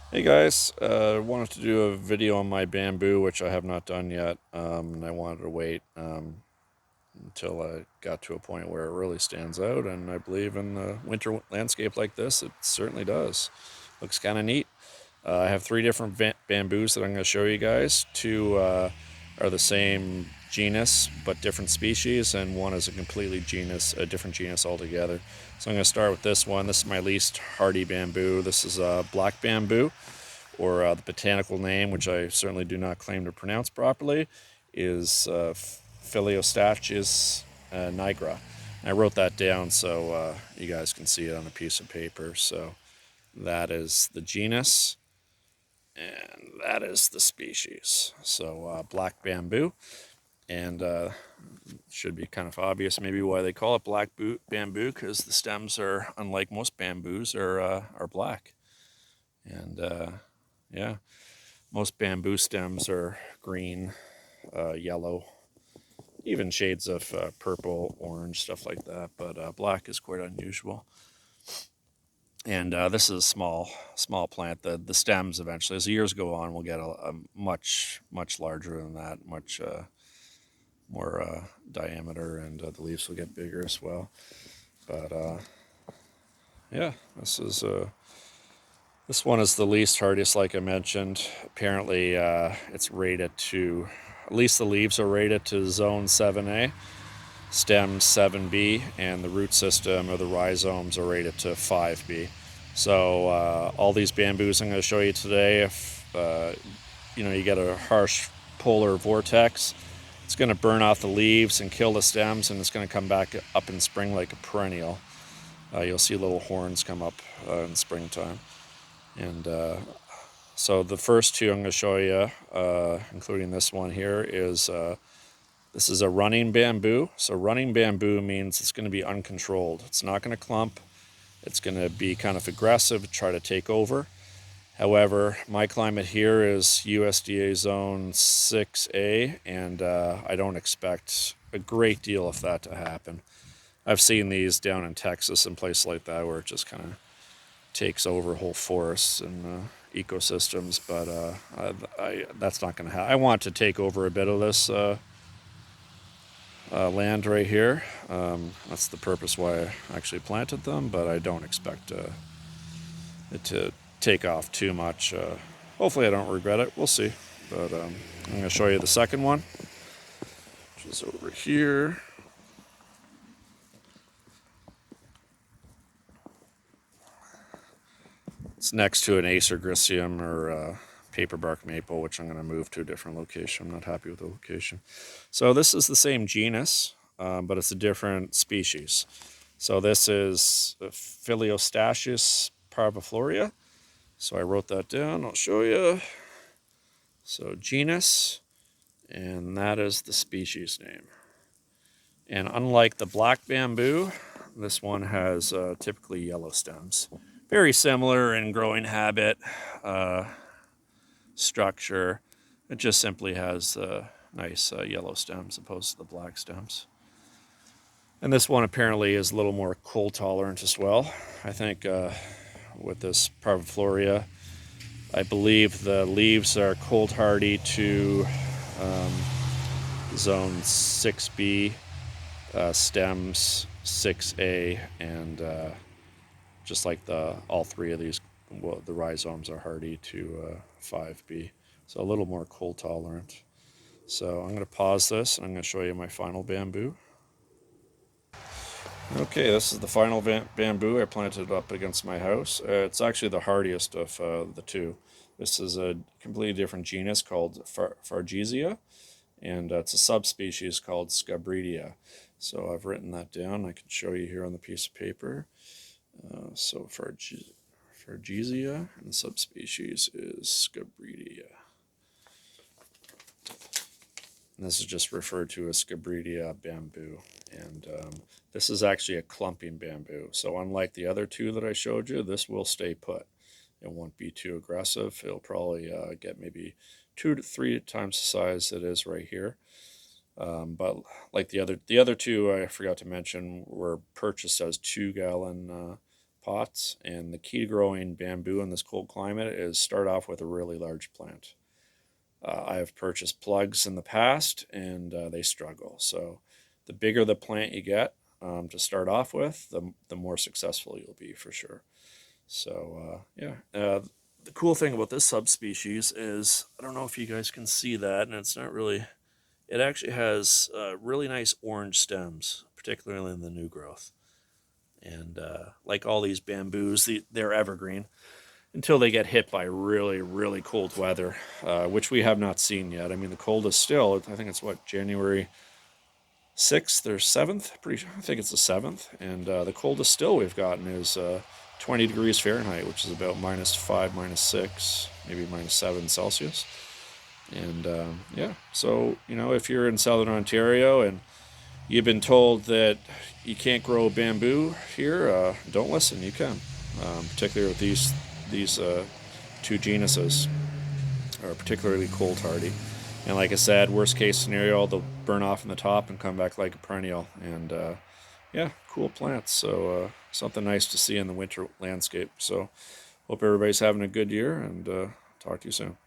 Hey guys, I wanted to do a video on my bamboo, which I have not done yet, and I wanted to wait until I got to a point where it really stands out, and I believe in the winter landscape like this, it certainly does. Looks kind of neat. I have three different bamboos that I'm going to show you guys. Two are the same genus but different species, and one is a different genus altogether. So I'm going to start with this one. This is my least hardy bamboo. This is black bamboo, or the botanical name, which I certainly do not claim to pronounce properly, is Phyllostachys nigra. And I wrote that down so you guys can see it on a piece of paper. So that is the genus, and that is the species. So black bamboo, and should be kind of obvious maybe why they call it black bamboo, because the stems are, unlike most bamboos, are black. And yeah, most bamboo stems are green, yellow, even shades of purple, orange, stuff like that. But black is quite unusual. And this is a small plant. The stems eventually, as the years go on, will get a much larger than that, much more diameter, and the leaves will get bigger as well. But yeah, this one is the least hardiest, like I mentioned. Apparently, it's rated to, at least the leaves are rated to zone 7A, stems 7B, and the root system or the rhizomes are rated to 5B. So all these bamboos I'm going to show you today, if you get a harsh polar vortex, it's going to burn off the leaves and kill the stems, and it's going to come back up in spring like a perennial. You'll see little horns come up in springtime. And so the first two I'm going to show you, including this one here, is this is a running bamboo. So running bamboo means it's going to be uncontrolled. It's not going to clump. It's going to be kind of aggressive, try to take over. However, my climate here is USDA zone 6A, and I don't expect a great deal of that to happen. I've seen these down in Texas and places like that where it just kind of takes over whole forests and ecosystems, but that's not going to happen. I want to take over a bit of this land right here. That's the purpose why I actually planted them, but I don't expect it to take off too much. Hopefully I don't regret it. We'll see. But I'm going to show you the second one, which is over here. It's next to an Acer griseum, or paperbark maple, which I'm going to move to a different location. I'm not happy with the location. So this is the same genus, but it's a different species. So this is Phyllostachys parviflora. So I wrote that down. I'll show you. So genus, and that is the species name. And unlike the black bamboo, this one has typically yellow stems. Very similar in growing habit, structure. It just simply has nice yellow stems opposed to the black stems. And this one apparently is a little more cold tolerant as well. I think with this parviflora, I believe the leaves are cold hardy to zone 6B, stems 6A, and just like all three of these, well, the rhizomes are hardy to 5B, so a little more cold tolerant. So I'm going to pause this and I'm going to show you my final bamboo. Okay, this is the final bamboo I planted up against my house. It's actually the hardiest of the two. This is a completely different genus called Fargesia, and it's a subspecies called Scabrida. So I've written that down. I can show you here on the piece of paper. So Fargesia, and the subspecies is Scabrida. And this is just referred to as Scabrida bamboo. And this is actually a clumping bamboo. So unlike the other two that I showed you, this will stay put. It won't be too aggressive. It'll probably get maybe 2 to 3 times the size it is right here. But like the other two, I forgot to mention, were purchased as 2-gallon pots. And the key to growing bamboo in this cold climate is start off with a really large plant. I have purchased plugs in the past, and they struggle. So the bigger the plant you get to start off with, the more successful you'll be for sure. So yeah, the cool thing about this subspecies is, I don't know if you guys can see that, and it's not really, it actually has really nice orange stems, particularly in the new growth. And like all these bamboos, they're evergreen until they get hit by really, really cold weather, which we have not seen yet. I mean, the coldest still, I think it's what, January 6th or 7th? I think it's the 7th. And the coldest still we've gotten is 20 degrees Fahrenheit, which is about -5, -6, maybe -7 Celsius. And yeah, so, if you're in southern Ontario and you've been told that you can't grow bamboo here, don't listen, you can. Particularly with these two genuses are particularly cold hardy. And like I said, worst case scenario, they'll burn off in the top and come back like a perennial. And yeah, cool plants. So something nice to see in the winter landscape. So hope everybody's having a good year, and talk to you soon.